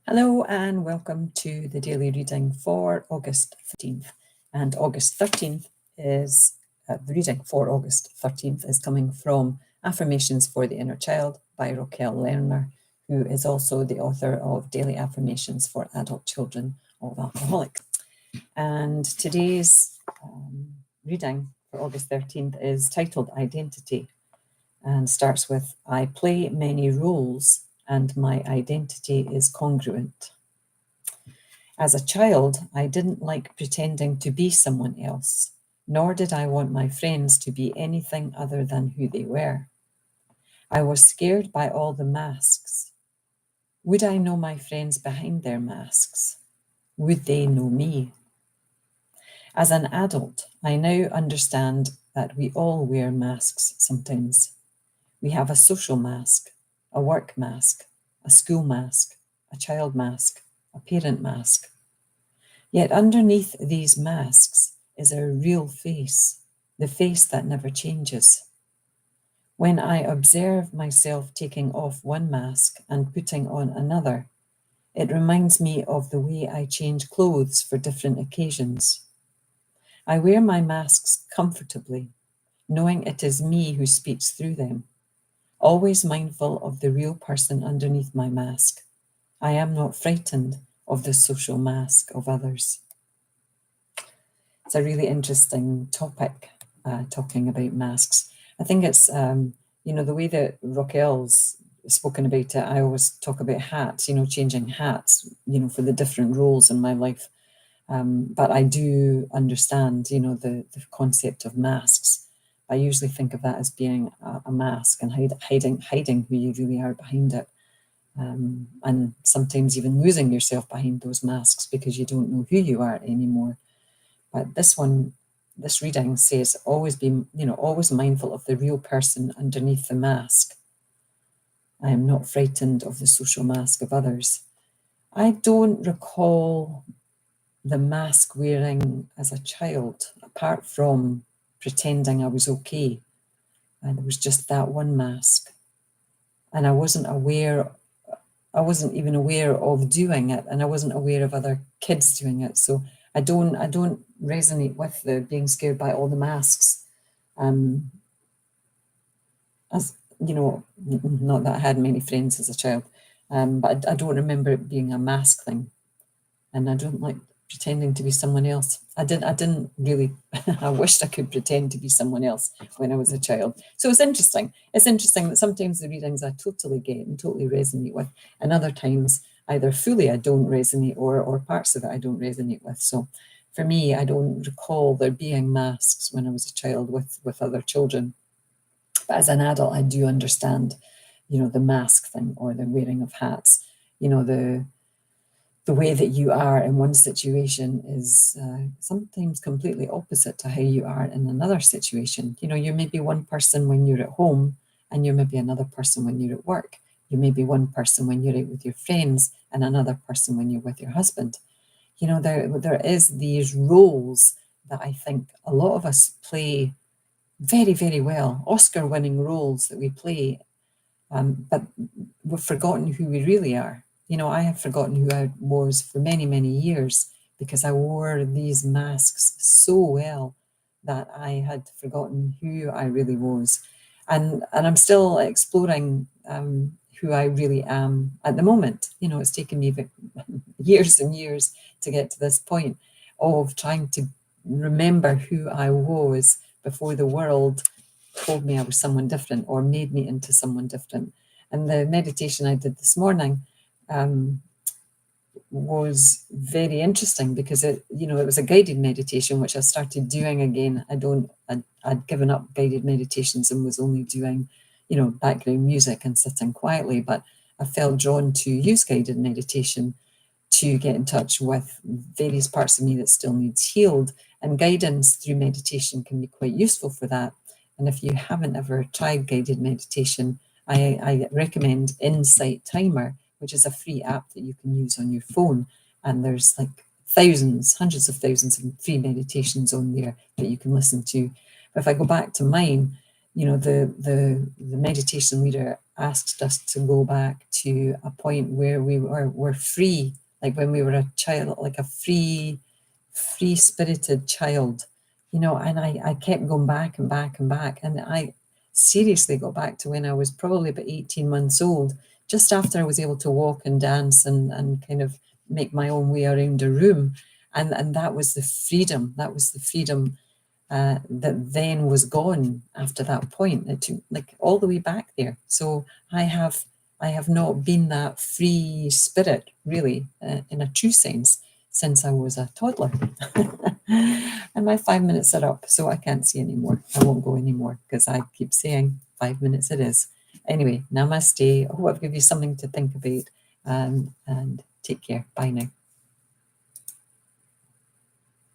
Hello and welcome to the daily reading for August 13th. And August 13th is, the reading for August 13th is coming from Affirmations for the Inner Child by Rokelle Lerner, who is also the author of Daily Affirmations for Adult Children of Alcoholics. And today's reading for August 13th is titled Identity and starts with, I play many roles and my identity is congruent. As a child, I didn't like pretending to be someone else, nor did I want my friends to be anything other than who they were. I was scared by all the masks. Would I know my friends behind their masks? Would they know me? As an adult, I now understand that we all wear masks sometimes. We have a social mask, a work mask, a school mask, a child mask, a parent mask. Yet underneath these masks is our real face, the face that never changes. When I observe myself taking off one mask and putting on another, it reminds me of the way I change clothes for different occasions. I wear my masks comfortably, knowing it is me who speaks through them, always mindful of the real person underneath my mask. I am not frightened of the social mask of others. It's a really interesting topic, talking about masks. I think it's, the way that Rokelle's spoken about it, I always talk about hats, changing hats, for the different roles in my life. But I do understand, the concept of masks. I usually think of that as being a mask and hiding who you really are behind it. And sometimes even losing yourself behind those masks because you don't know who you are anymore. But this reading says always mindful of the real person underneath the mask. I am not frightened of the social mask of others. I don't recall the mask wearing as a child, apart from pretending I was okay. And there was just that one mask. And I wasn't even aware of doing it, and I wasn't aware of other kids doing it. So I don't resonate with the being scared by all the masks. As you know, not that I had many friends as a child, but I don't remember it being a mask thing. And I don't like pretending to be someone else. I didn't really, I wished I could pretend to be someone else when I was a child. So it's interesting. It's interesting that sometimes the readings I totally get and totally resonate with, and other times either fully I don't resonate or parts of it I don't resonate with. So for me, I don't recall there being masks when I was a child with other children. But as an adult, I do understand, the mask thing or the wearing of hats, the way that you are in one situation is sometimes completely opposite to how you are in another situation. You're maybe one person when you're at home and you're maybe another person when you're at work. You may be one person when you're out with your friends and another person when you're with your husband. There is these roles that I think a lot of us play very, very well, Oscar-winning roles that we play, but we've forgotten who we really are. I have forgotten who I was for many, many years because I wore these masks so well that I had forgotten who I really was. And I'm still exploring who I really am at the moment. It's taken me years and years to get to this point of trying to remember who I was before the world told me I was someone different or made me into someone different. And the meditation I did this morning was very interesting because it was a guided meditation, which I started doing again. I'd given up guided meditations and was only doing, background music and sitting quietly, but I felt drawn to use guided meditation to get in touch with various parts of me that still needs healed. And guidance through meditation can be quite useful for that. And if you haven't ever tried guided meditation, I recommend Insight Timer, which is a free app that you can use on your phone. And there's like hundreds of thousands of free meditations on there that you can listen to. But if I go back to mine, the meditation leader asked us to go back to a point where we were free, like when we were a child, like a free-spirited child, you know. And I kept going back and back and back, and I seriously got back to when I was probably about 18 months old, just after I was able to walk and dance and kind of make my own way around a room. And that was the freedom. That was the freedom that then was gone after that point. It took like all the way back there. So I have not been that free spirit really in a true sense since I was a toddler. And my 5 minutes are up, so I can't see anymore. I won't go anymore because I keep saying 5 minutes it is. Anyway, namaste. I hope I've given you something to think about, and take care. Bye now.